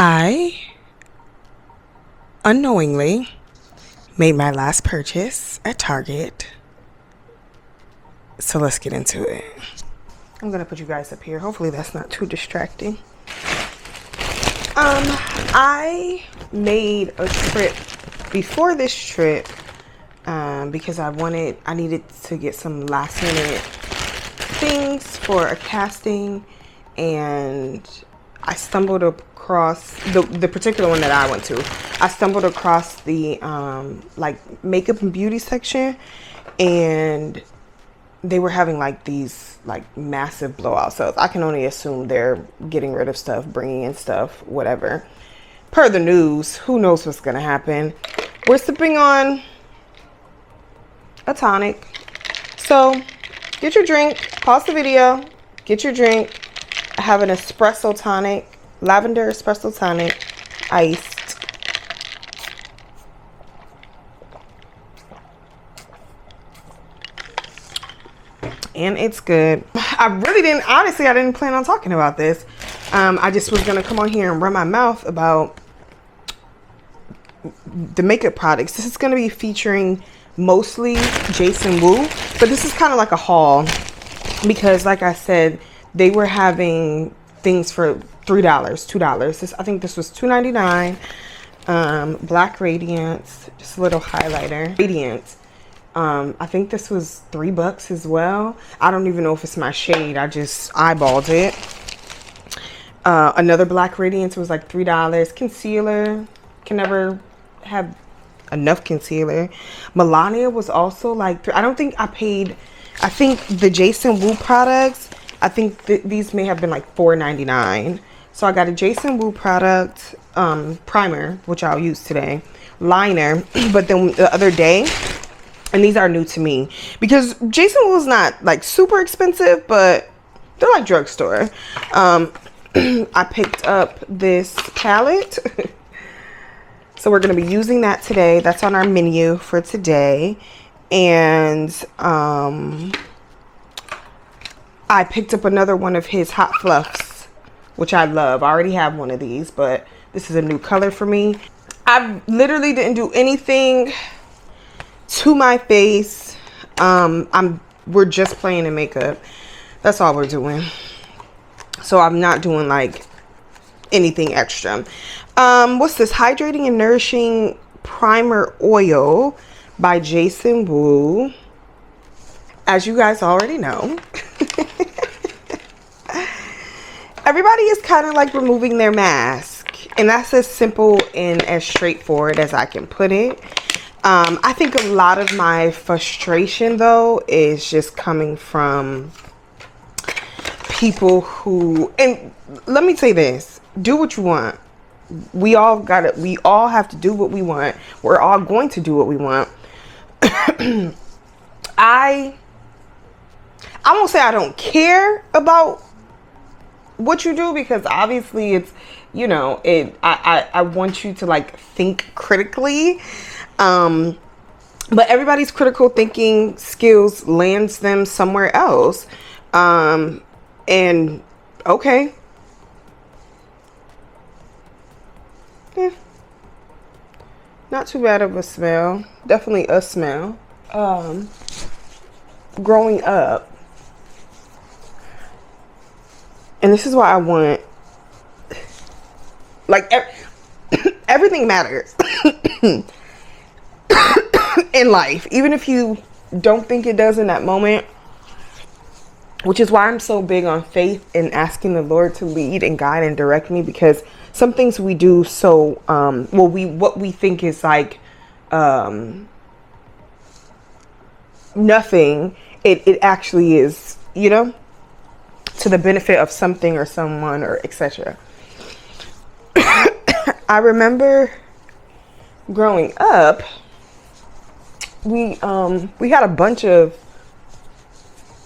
I unknowingly made my last purchase at Target. So let's get into it. I'm gonna put you guys up here. Hopefully that's not too distracting. I made a trip before this trip because I needed to get some last minute things for a casting, and I stumbled across the particular one that I went to. I stumbled across the like makeup and beauty section, and they were having like these like massive blowout sales. I can only assume they're getting rid of stuff, bringing in stuff, whatever. Per the news, who knows what's gonna happen. We're sipping on a tonic. So get your drink, pause the video, get your drink. I have an espresso tonic, lavender espresso tonic, iced. And it's good. Honestly, I didn't plan on talking about this. I just was gonna come on here and run my mouth about the makeup products. This is gonna be featuring mostly Jason Wu, but this is kind of like a haul because, like I said, they were having things for $3, $2. I think this was $2.99. Black Radiance, just a little highlighter. Radiance. I think this was $3 as well. I don't even know if it's my shade. I just eyeballed it. Another Black Radiance was like $3. Concealer. Can never have enough concealer. Melania was also like I think the Jason Wu products, I think these may have been like $4.99. So I got a Jason Wu product, primer, which I'll use today, liner, but then the other day, and these are new to me because Jason Wu is not like super expensive, but they're like drugstore. I picked up this palette. So we're going to be using that today. That's on our menu for today. And I picked up another one of his Hot Fluffs, which I love. I already have one of these, but this is a new color for me. I literally didn't do anything to my face. We're just playing in makeup. That's all we're doing. So I'm not doing like anything extra. What's this? Hydrating and Nourishing Primer Oil by Jason Wu. As you guys already know, everybody is kind of like removing their mask, and that's as simple and as straightforward as I can put it. I think a lot of my frustration though is just coming from people who, and let me say this, do what you want. We all have to do what we want. We're all going to do what we want. I won't say I don't care about what you do, because obviously it's, you know, I want you to like think critically. But everybody's critical thinking skills lands them somewhere else. And okay. Yeah. Not too bad of a smell. Definitely a smell. Growing up, and this is why I want, like, everything matters in life, even if you don't think it does in that moment, which is why I'm so big on faith and asking the Lord to lead and guide and direct me, because some things we do so, what we think is like, nothing, it actually is, you know, to the benefit of something or someone or etc. I remember growing up, we had a bunch of,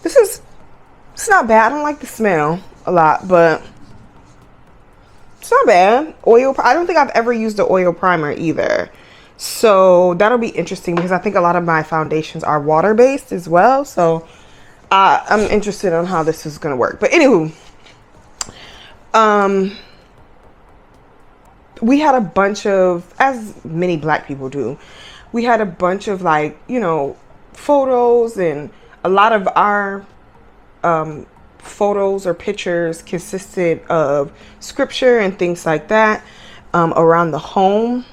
it's not bad. I don't like the smell a lot, but it's not bad. Oil, I don't think I've ever used the oil primer either. So that'll be interesting because I think a lot of my foundations are water-based as well. So I'm interested on how this is going to work. But anywho, we had a bunch of, as many black people do, we had a bunch of like, you know, photos, and a lot of our photos or pictures consisted of scripture and things like that around the home.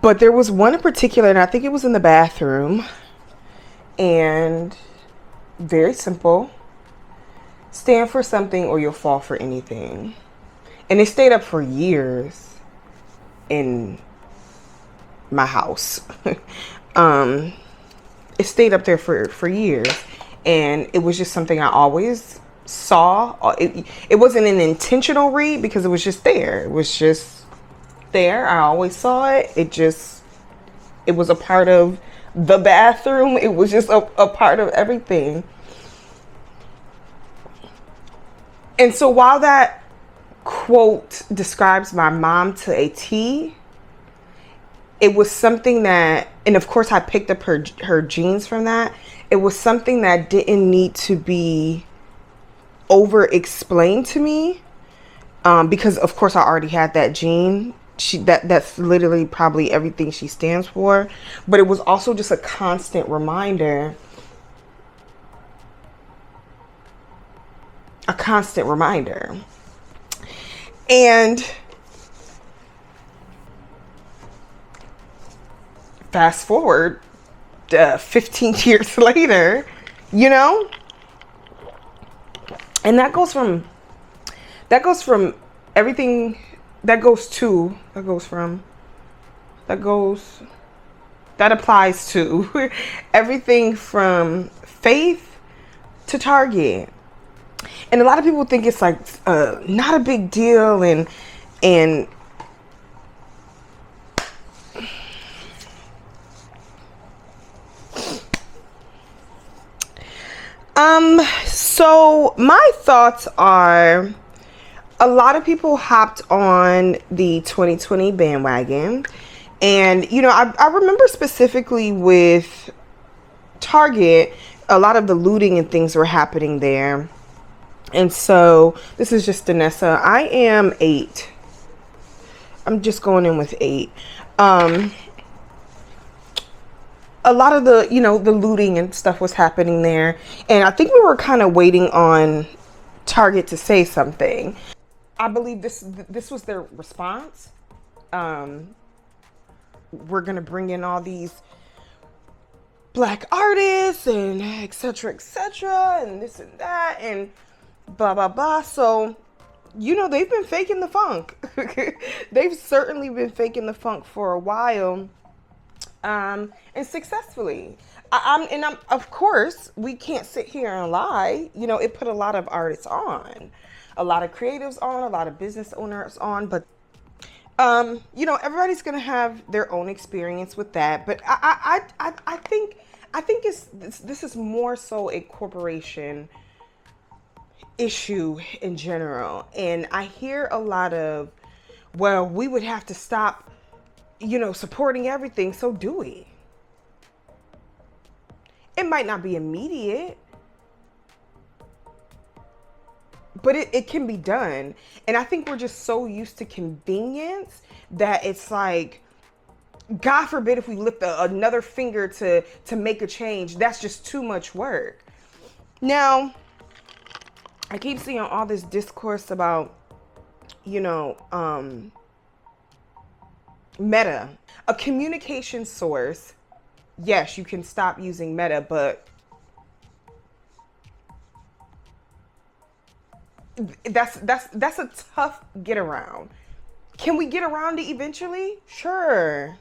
But there was one in particular, and I think it was in the bathroom, and very simple: stand for something or you'll fall for anything. And it stayed up for years in my house. It stayed up there for years, and it was just something I always saw. It wasn't an intentional read because it was just there. It was just there. I always saw it. It was a part of the bathroom. It was just a part of everything. And so while that quote describes my mom to a T, it was something that, and of course I picked up her genes from that. It was something that didn't need to be over explained to me, because of course I already had that gene. That's literally probably everything she stands for. But it was also just a constant reminder. A constant reminder. And fast forward 15 years later, you know, and that goes from everything, that applies to everything from faith to Target. And a lot of people think it's like not a big deal, and so my thoughts are, a lot of people hopped on the 2020 bandwagon, and you know, I remember specifically with Target, a lot of the looting and things were happening there. And so this is just Danessa. I am 8. I'm just going in with 8. A lot of the, you know, the looting and stuff was happening there. And I think we were kind of waiting on Target to say something. I believe this was their response. We're going to bring in all these black artists and et cetera, and this and that, and blah, blah, blah. So, you know, they've been faking the funk. They've certainly been faking the funk for a while, and successfully. I'm of course, we can't sit here and lie. You know, it put a lot of artists on, a lot of creatives on, a lot of business owners on, but you know, everybody's gonna have their own experience with that. But I think this is more so a corporation issue in general. And I hear a lot of, well, we would have to stop, you know, supporting everything. So do we? It might not be immediate, but it can be done. And I think we're just so used to convenience that it's like, God forbid if we lift another finger to make a change. That's just too much work. Now, I keep seeing all this discourse about, you know, Meta, a communication source. Yes, you can stop using Meta, but that's a tough get around. Can we get around it eventually? Sure.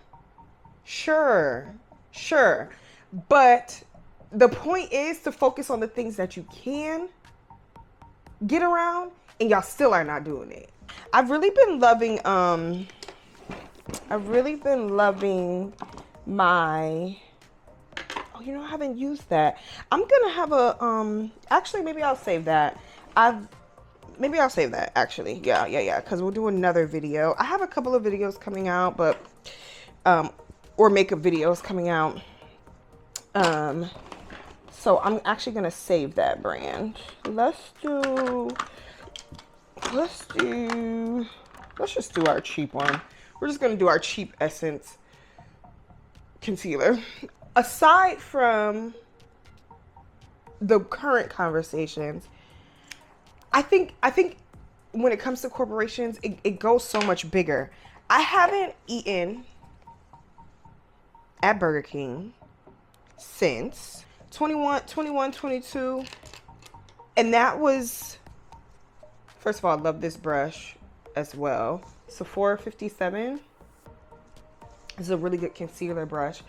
But the point is to focus on the things that you can get around, and y'all still are not doing it. I've really been loving my, oh, you know, I haven't used that. I'm gonna have a actually, maybe I'll save that. Maybe I'll save that, actually. Yeah, because we'll do another video. I have a couple of videos coming out, but or makeup videos coming out. So I'm actually gonna save that brand. Let's do Let's just do our cheap one. We're just going to do our cheap Essence concealer. Aside from the current conversations, I think when it comes to corporations, it goes so much bigger. I haven't eaten at Burger King since 22. And that was, first of all, I love this brush as well. Sephora 57. It's a really good concealer brush.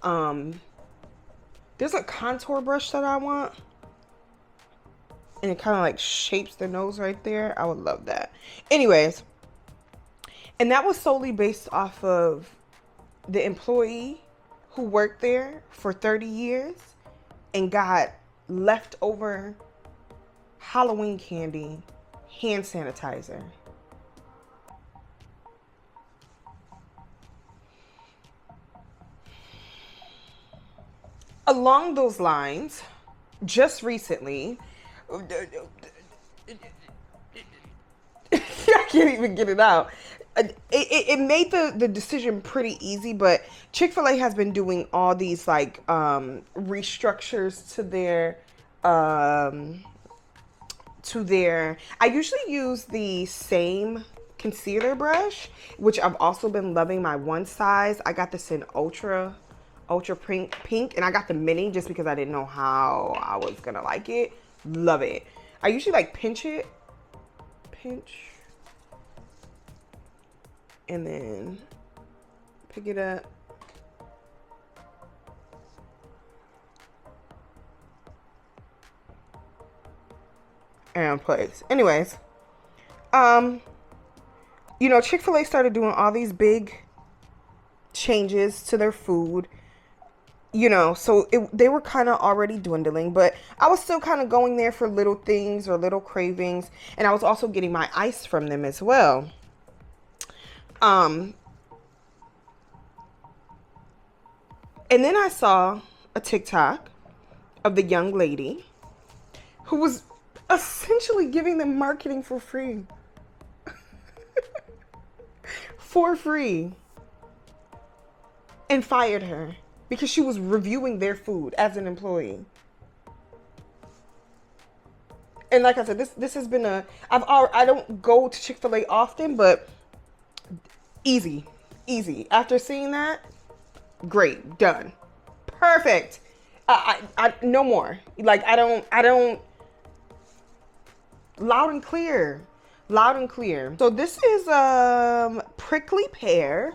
There's a contour brush that I want. And it kind of like shapes the nose right there. I would love that. Anyways. And that was solely based off of the employee who worked there for 30 years and got leftover Halloween candy hand sanitizer. Along those lines, just recently, I can't even get it out. It made the decision pretty easy, but Chick-fil-A has been doing all these like restructures to their I usually use the same concealer brush, which I've also been loving, my one size. I got this in ultra pink, and I got the mini just because I didn't know how I was gonna like it. Love it. I usually like pinch, and then pick it up. And place. Anyways, you know, Chick-fil-A started doing all these big changes to their food, you know, so they were kind of already dwindling, but I was still kind of going there for little things or little cravings, and I was also getting my ice from them as well. And then I saw a TikTok of the young lady who was essentially giving them marketing for free. For free. And fired her because she was reviewing their food as an employee. And like I said, this has been I don't go to Chick-fil-A often, but easy. After seeing that, great, done, perfect. I no more. Like I don't. Loud and clear. So this is prickly pear.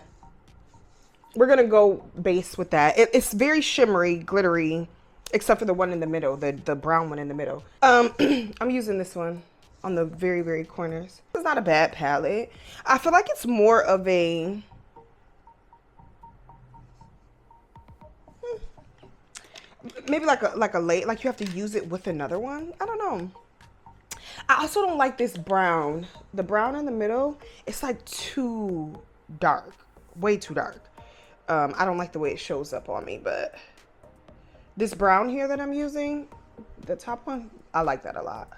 We're gonna go base with that. It's very shimmery, glittery, except for the one in the middle, the brown one in the middle. I'm using this one on the very, very corners. It's not a bad palette. I feel like it's more of a maybe like a late, like you have to use it with another one. I don't know. I also don't like this brown. The brown in the middle, it's like too dark, way too dark. I don't like the way it shows up on me, but this brown here that I'm using, the top one, I like that a lot.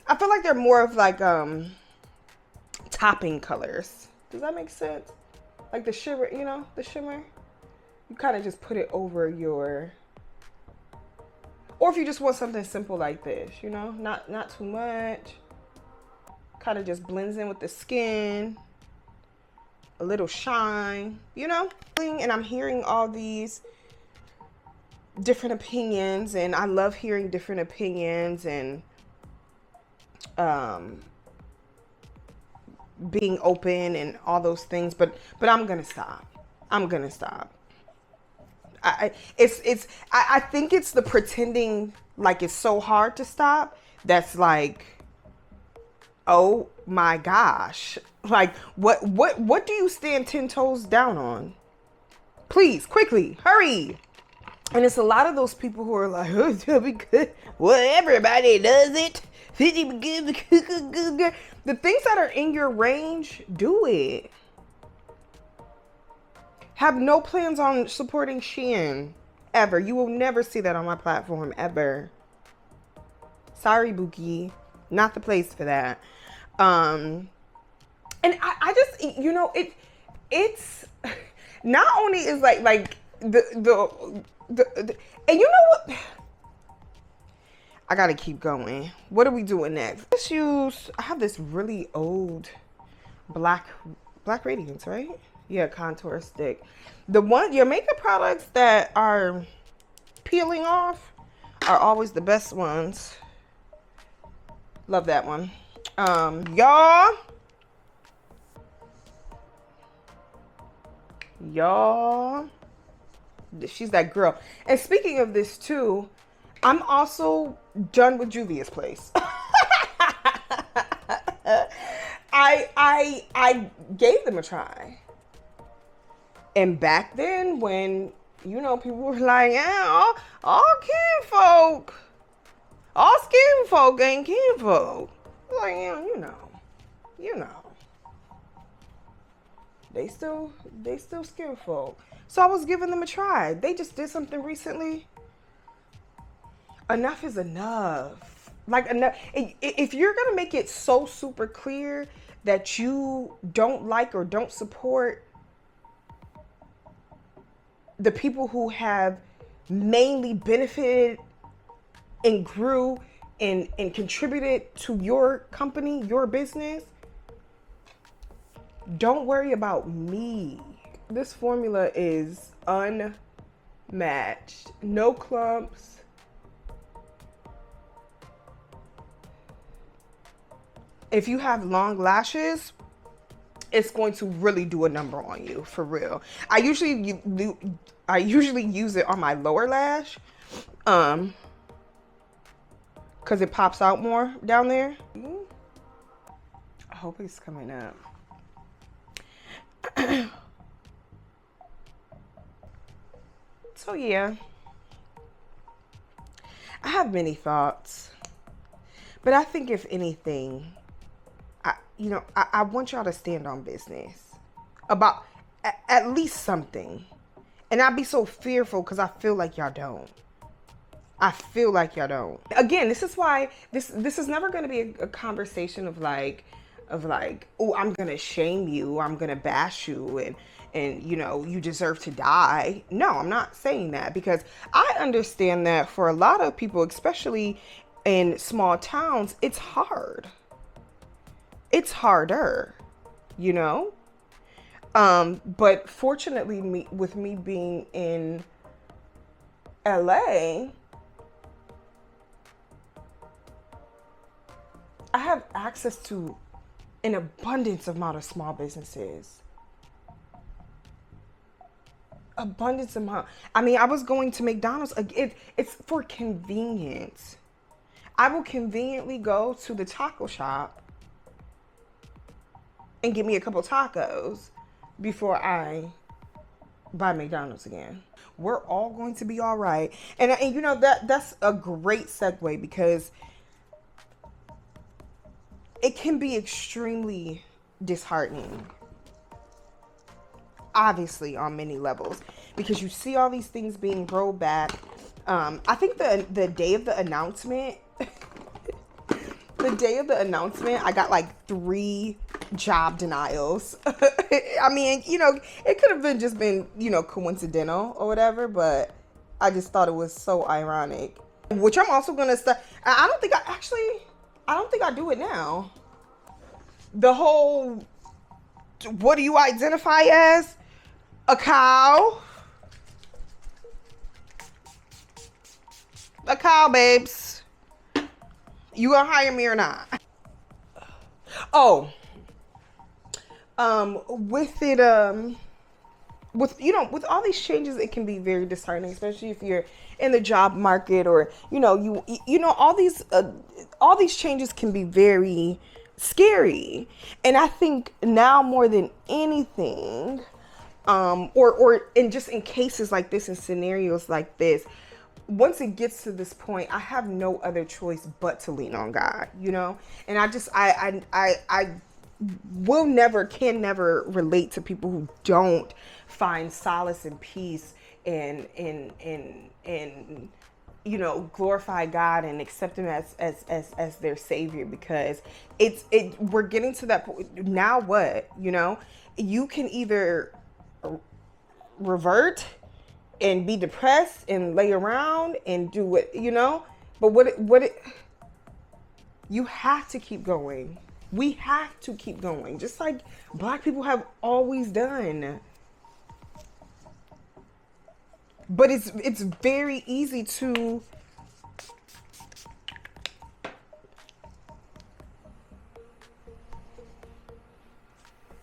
I feel like they're more of like topping colors. Does that make sense? Like the shimmer, you know, the shimmer. You kind of just put it over your, or if you just want something simple like this, you know, not too much. Kind of just blends in with the skin. A little shine, you know? And I'm hearing all these different opinions, and I love hearing different opinions and being open and all those things, but I'm gonna stop. I think it's the pretending like it's so hard to stop that's like, oh my gosh, like what do you stand 10 toes down on? Please, quickly, hurry. And it's a lot of those people who are like, oh, it's gonna be good. Well, everybody does it. The things that are in your range, do it. Have no plans on supporting Shein ever. You will never see that on my platform ever. Sorry, Bookie, not the place for that. Um, and I just, it's not only is like the and you know what? I gotta keep going. What are we doing next? Let's use, I have this really old black radiance, right? Yeah, contour stick. Your makeup products that are peeling off are always the best ones. Love that one. Y'all, she's that girl. And speaking of this too, I'm also done with Juvia's Place. I gave them a try. And back then when, people were like, yeah, all kinfolk, all skin folk ain't kinfolk. Like, yeah, you know. They still skin folk. So I was giving them a try. They just did something recently. Enough is enough. Like, enough. If you're gonna make it so super clear that you don't like or don't support the people who have mainly benefited and grew and contributed to your company, your business, don't worry about me. This formula is unmatched. No clumps. If you have long lashes, it's going to really do a number on you, for real. I usually use it on my lower lash, because it pops out more down there. I hope it's coming up. So yeah, I have many thoughts, but I think if anything, I want y'all to stand on business about at least something. And I'd be so fearful because I feel like y'all don't. Again, this is why this is never going to be a conversation of like, oh, I'm going to shame you, I'm going to bash you, and you deserve to die. No, I'm not saying that, because I understand that for a lot of people, especially in small towns, it's hard. It's harder, but fortunately, with me being in LA, I have access to an abundance amount of small businesses. Abundance amount. I mean, I was going to McDonald's. It's for convenience. I will conveniently go to the taco shop and get me a couple tacos before I buy McDonald's again. We're all going to be all right. And that's a great segue, because it can be extremely disheartening, obviously, on many levels, because you see all these things being rolled back. I think the day of the announcement, I got like 3 job denials. I mean, it could have just been, coincidental or whatever, but I just thought it was so ironic. Which I'm also gonna start. I don't think I do it now. The whole, what do you identify as? A cow? A cow, babes. You gonna hire me or not? Oh, with all these changes, it can be very disheartening, especially if you're in the job market, or all these changes can be very scary. And I think now more than anything, or in cases like this, in scenarios like this, once it gets to this point, I have no other choice but to lean on God, and I can never relate to people who don't find solace and peace in glorify God and accept him as their savior, because we're getting to that point now. What, you can either revert and be depressed and lay around and do what, but you have to keep going. We have to keep going, just like Black people have always done. But it's very easy to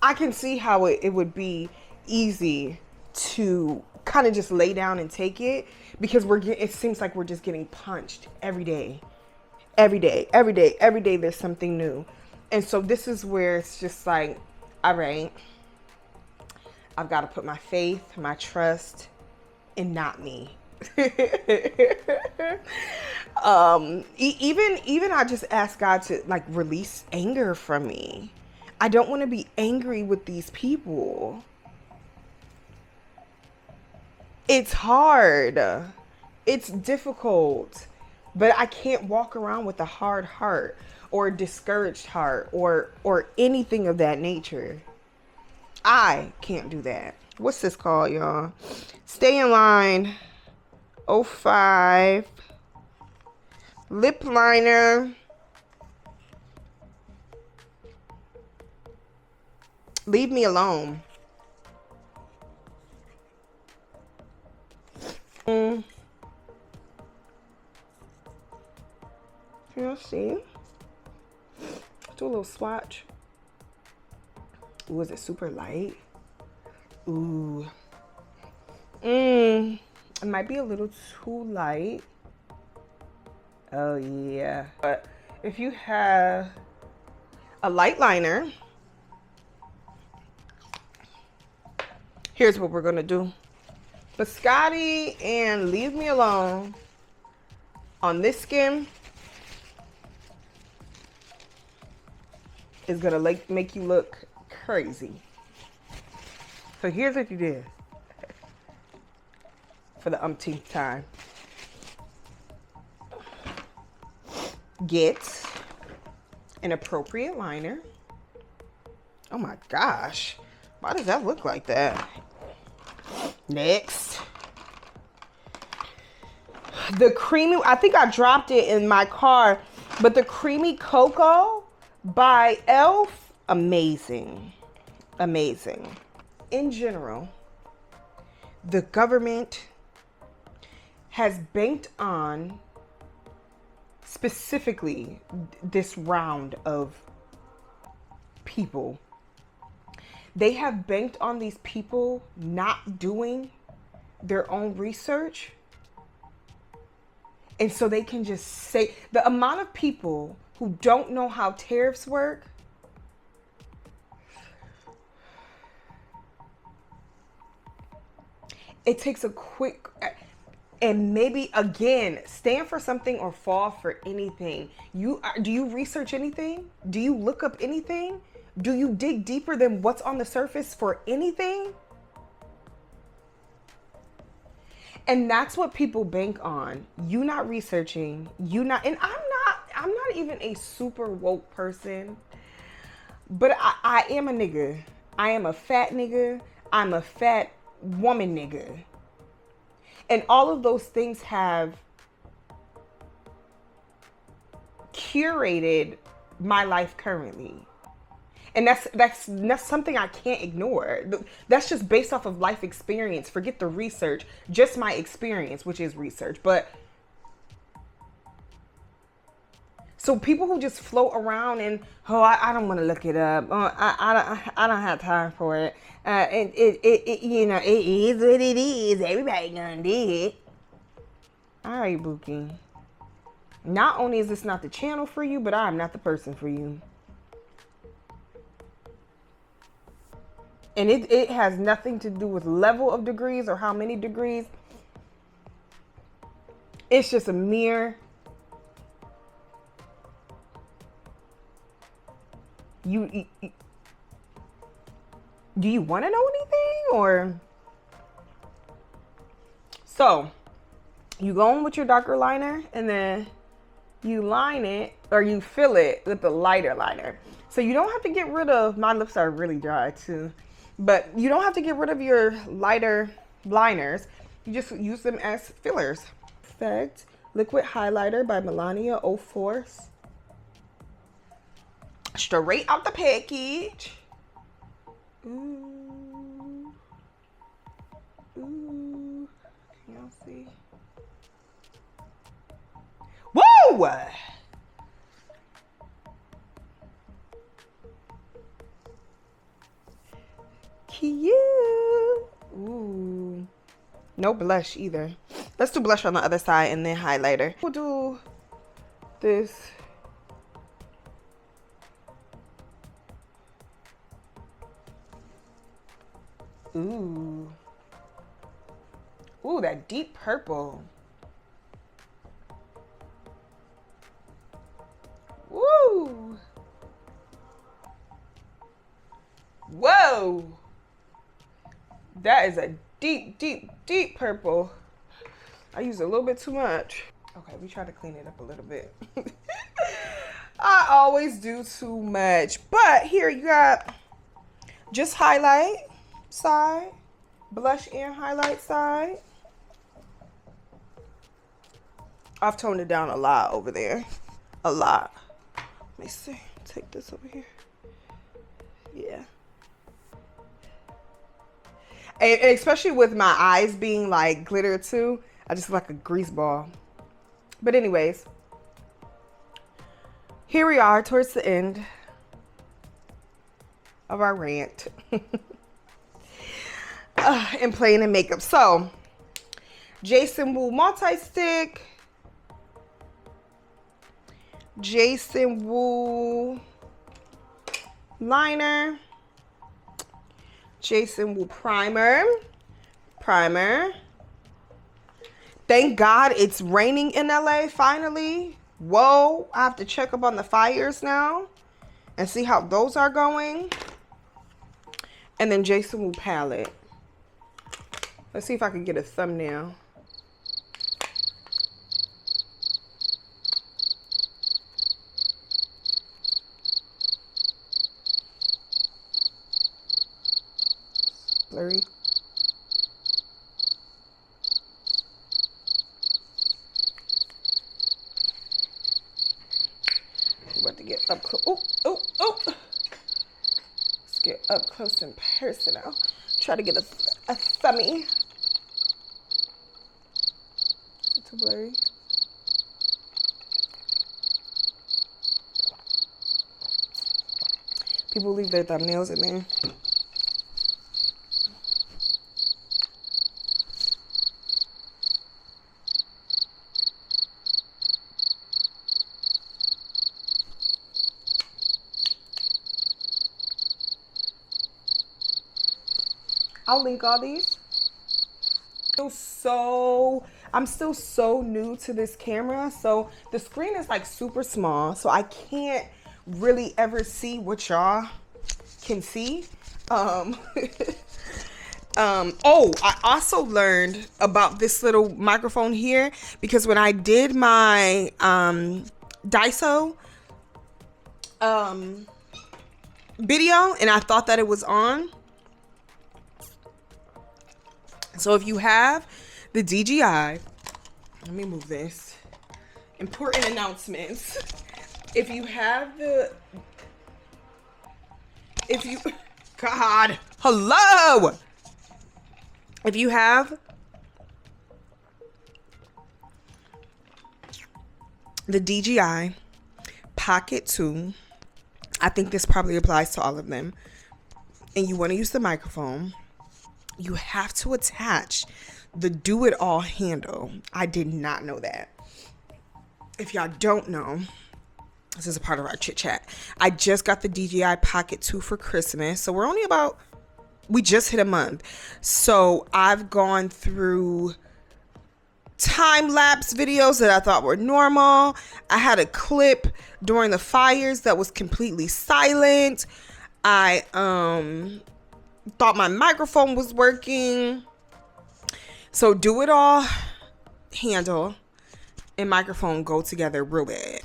I can see how it would be easy to kind of just lay down and take it, because it seems like we're just getting punched every day. Every day, every day, every day there's something new. And so this is where it's just like, all right, I've got to put my faith, my trust in not me. Even I just ask God to like release anger from me. I don't want to be angry with these people. It's hard. It's difficult. But I can't walk around with a hard heart or a discouraged heart or anything of that nature. I can't do that. What's this called, y'all? Stay in Line 05 lip liner. Leave me alone. Can you see? Do a little swatch. Ooh, is it super light? Ooh. It might be a little too light. Oh yeah. But if you have a light liner, here's what we're gonna do. Biscotti and Leave Me Alone on this skin is gonna make you look crazy. So here's what you did for the umpteenth time. Get an appropriate liner. Oh my gosh, why does that look like that? Next, the creamy, I think I dropped it in my car, but the Creamy Cocoa by e.l.f. Amazing. Amazing. In general, the government has banked on specifically this round of people. They have banked on these people not doing their own research. And so they can just say, the amount of people who don't know how tariffs work, it takes a quick, and maybe again, stand for something or fall for anything. Do you research anything? Do you look up anything? Do you dig deeper than what's on the surface for anything? And that's what people bank on. You not researching, and I'm not even a super woke person, but I am a nigga. I am a fat nigga. I'm a fat woman nigga. And all of those things have curated my life currently. And that's something I can't ignore. That's just based off of life experience. Forget the research, just my experience, which is research. But so people who just float around and, I don't want to look it up. I don't have time for it. It is what it is. Everybody gonna do it. All right, Bookie. Not only is this not the channel for you, but I am not the person for you. And it has nothing to do with level of degrees or how many degrees. It's just a mere, do you want to know anything? Or so You go in with your darker liner and then you line it, or you fill it with the lighter liner. So you don't have to get rid of, my lips are really dry too, but you don't have to get rid of your lighter liners. You just use them as fillers. Perfect. Liquid highlighter by Melania 04. Straight out the package. Ooh. Ooh. Can y'all see? Woo! Cute. Ooh. No blush either. Let's do blush on the other side and then highlighter. We'll do this. Ooh. Ooh, that deep purple. Woo! Whoa! That is a deep, deep, deep purple. I used a little bit too much. Okay, we try to clean it up a little bit. I always do too much. But here you got just highlight side, blush and highlight side. I've toned it down a lot over there. A lot. Let me see. Take this over here. Yeah. And especially with my eyes being like glitter too, I just look like a grease ball. But anyways, here we are towards the end of our rant and playing in makeup. So, Jason Wu multi-stick, Jason Wu liner, Jason Wu primer. Thank God it's raining in LA finally. Whoa, I have to check up on the fires now and see how those are going. And then Jason Wu palette. Let's see if I can get a thumbnail. Blurry. We're about to get up close. Oh. Let's get up close and personal. Try to get a thummy. Is it too blurry? People leave their thumbnails in there. I'll link all these. I'm still so new to this camera, so the screen is like super small, so I can't really ever see what y'all can see. Oh, I also learned about this little microphone here because when I did my Daiso video and I thought that it was on. So if you have the DJI, let me move this. Important announcements. If you have God, hello. If you have the DJI Pocket 2, I think this probably applies to all of them, and you want to use the microphone, you have to attach the do-it-all handle. I did not know that. If y'all don't know, this is a part of our chit chat. I just got the DJI Pocket 2 for Christmas. So we just hit a month. So I've gone through time-lapse videos that I thought were normal. I had a clip during the fires that was completely silent. I thought my microphone was working. So do it all handle and microphone go together real bad.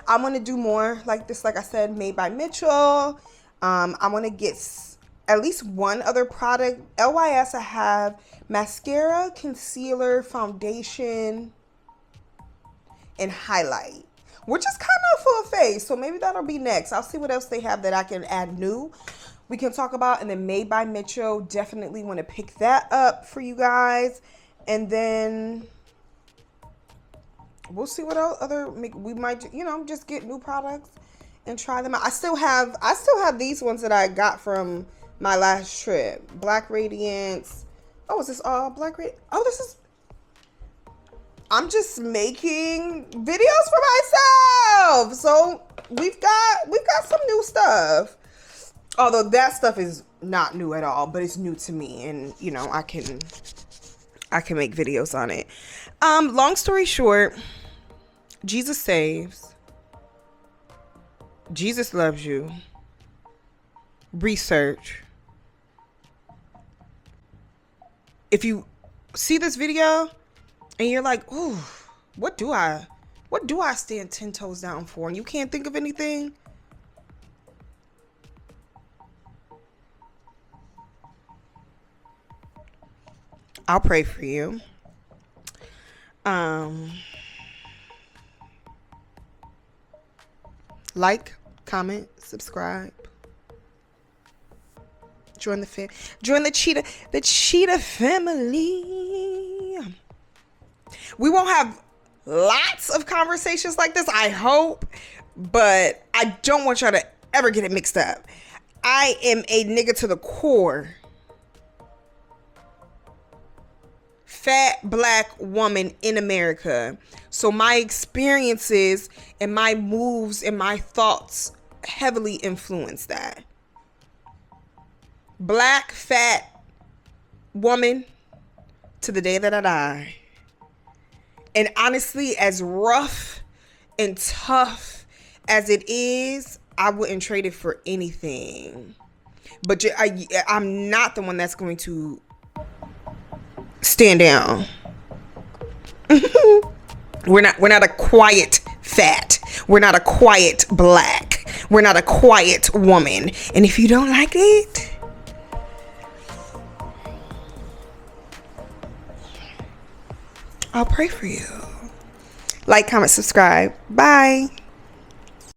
I'm gonna do more like this, like I said, made by Mitchell. I want to get at least one other product. LYS, I have mascara, concealer, foundation, and highlight, which is kind of full face. So maybe that'll be next. I'll see what else they have that I can add new. We can talk about. And then Made by Mitchell, definitely want to pick that up for you guys. And then we'll see what else we might, just get new products and try them out. I still have these ones that I got from my last trip. Black Radiance. Oh, is this all Black Radiance? Oh, this is, I'm just making videos for myself. So we've got some new stuff. Although that stuff is not new at all, but it's new to me, and I can make videos on it. Long story short, Jesus saves. Jesus loves you. Research. If you see this video and you're like, ooh, what do I stand 10 toes down for? And you can't think of anything. I'll pray for you. Like, comment, subscribe. Join the cheetah family. We won't have lots of conversations like this, I hope, but I don't want y'all to ever get it mixed up. I am a nigga to the core. Fat black woman in America. So my experiences and my moves and my thoughts heavily influence that. Black fat woman to the day that I die. And honestly, as rough and tough as it is, I wouldn't trade it for anything. But I'm not the one that's going to stand down. We're not a quiet fat. We're not a quiet black. We're not a quiet woman. And if you don't like it, I'll pray for you. Like, comment, subscribe. Bye.